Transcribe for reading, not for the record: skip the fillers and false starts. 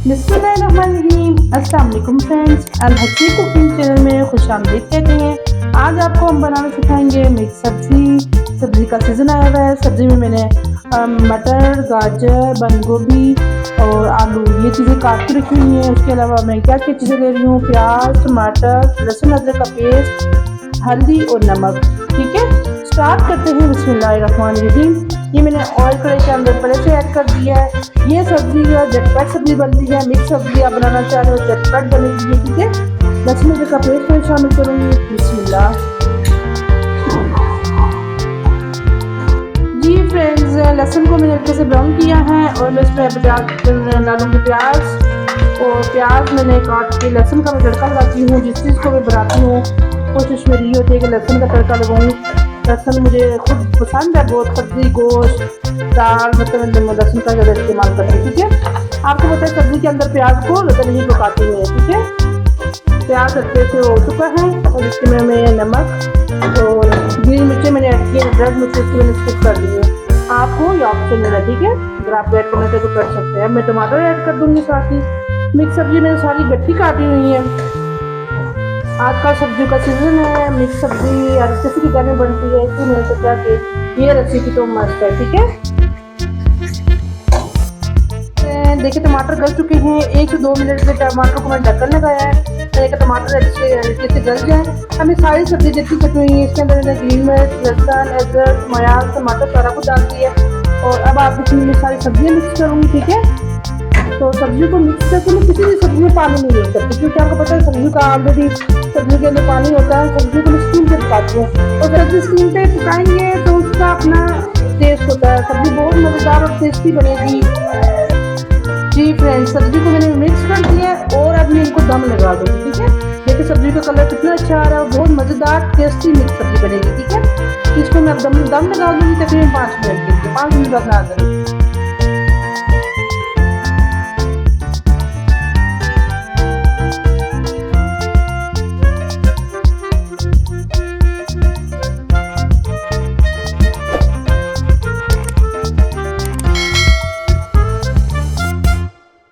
बिस्मिल्लाहिर्रहमानिर्रहीम। अस्सलाम वालेकुम फ्रेंड्स, अल हसी कुकिंग चैनल में खुशामदीद कहते हैं। आज आपको हम बनाना सिखाएंगे मिक्स सब्ज़ी। सब्ज़ी का सीज़न आया हुआ है। सब्ज़ी में मैंने मटर, गाजर, बंद गोभी और आलू ये चीज़ें काट के रखी हुई हैं। उसके अलावा मैं क्या क्या चीज़ें ले रही हूँ, प्याज, टमाटर, लहसुन अदरक का पेस्ट, हल्दी और नमक। ठीक है, स्टार्ट करते हैं। बिस्मिल्लाहिर्रहमानिर्रहीम। ये मैंने ऑयल कढ़ाई के अंदर पहले से ऐड कर दिया है। ये सब्ज़ी जो झटपट सब्ज़ी बनती है, मिक्स सब्ज़ी आप बनाना चाह रहे हो झटपट बनेगी। ठीक है, लहसुन अदरक का पेस्ट में शामिल करूँगी। बिस्मिल्लाह जी फ्रेंड्स, लहसुन को मैंने हल्के से ब्राउन किया है और मैं इसमें डालूँगी प्याज। और प्याज मैंने काट के लहसुन का मैं तड़का लगाती हूँ। जिस चीज़ को मैं बनाती हूँ कोशिश मेरी होती है कि लहसुन का तड़का लगाऊँ। लहसुन मुझे खुद पसंद है बहुत। सब्ज़ी, गोश्त, दाल मतलब मैं लहसुन का ज़्यादा इस्तेमाल करती हूँ। ठीक है, आपको पता है सब्ज़ी के अंदर प्याज को ज़्यादा नहीं पकाती है। ठीक है, प्याज अच्छे से हो चुका है और इसमें मैं नमक और ग्रीन मिर्ची मैंने ऐड की है। रेड मिर्ची इसकी मैंने स्किप कर दी है। आपको ये ऑप्शन है। ठीक है, अगर आप ऐड करना चाहे तो कर सकते हैं। मैं टमाटर ऐड कर दूँगी साथ ही। मिक्स सब्ज़ी मैंने सारी गट्ठी काटी हुई है। आज का सब्जी का सीजन है। मिक्स सब्जी हर किसी के घर में बनती है, इसलिए मैंने सोचा कि ये रेसिपी तो मस्त है। ठीक है, देखिए टमाटर गल चुके हैं। 1 से 2 मिनट से टमाटर को मैंने ढक्कन लगाया है ताकि टमाटर अच्छे हल्के से गल जाए। हमें सारी सब्जी जितनी कटी हुई है इसके अंदर मैंने ग्रीन मिर्च, लहसुन, अदरक, प्याज, टमाटर सारा कुछ डाल दिया है। और अब आप इसमें सारी सब्जियाँ मिक्स करूँगी। ठीक है, तो सब्जी को मिक्स करके मैं किसी भी सब्जी में पानी नहीं यूज करती क्योंकि आपको पता है सब्जी का ऑलरेडी सब्जी के अंदर पानी होता है। सब्जी को मैं स्टीम पे पकाती हूँ और सब्जी स्टीम पे पकाएंगे तो उसका अपना टेस्ट होता है। सब्जी बहुत मज़ेदार और टेस्टी बनेगी। जी फ्रेंड्स, सब्जी को मैंने मिक्स कर दिया है और अब मैं इनको दम लगा दूँगी। ठीक है, देखिए सब्जी का कलर कितना अच्छा आ रहा है। बहुत मज़ेदार टेस्टी मिक्स सब्जी बनेगी। ठीक है, इसको मैं अब दम लगा दूँगी तकरीबन 5 मिनट के लिए। 5 मिनट बाद आ जाऊँगी।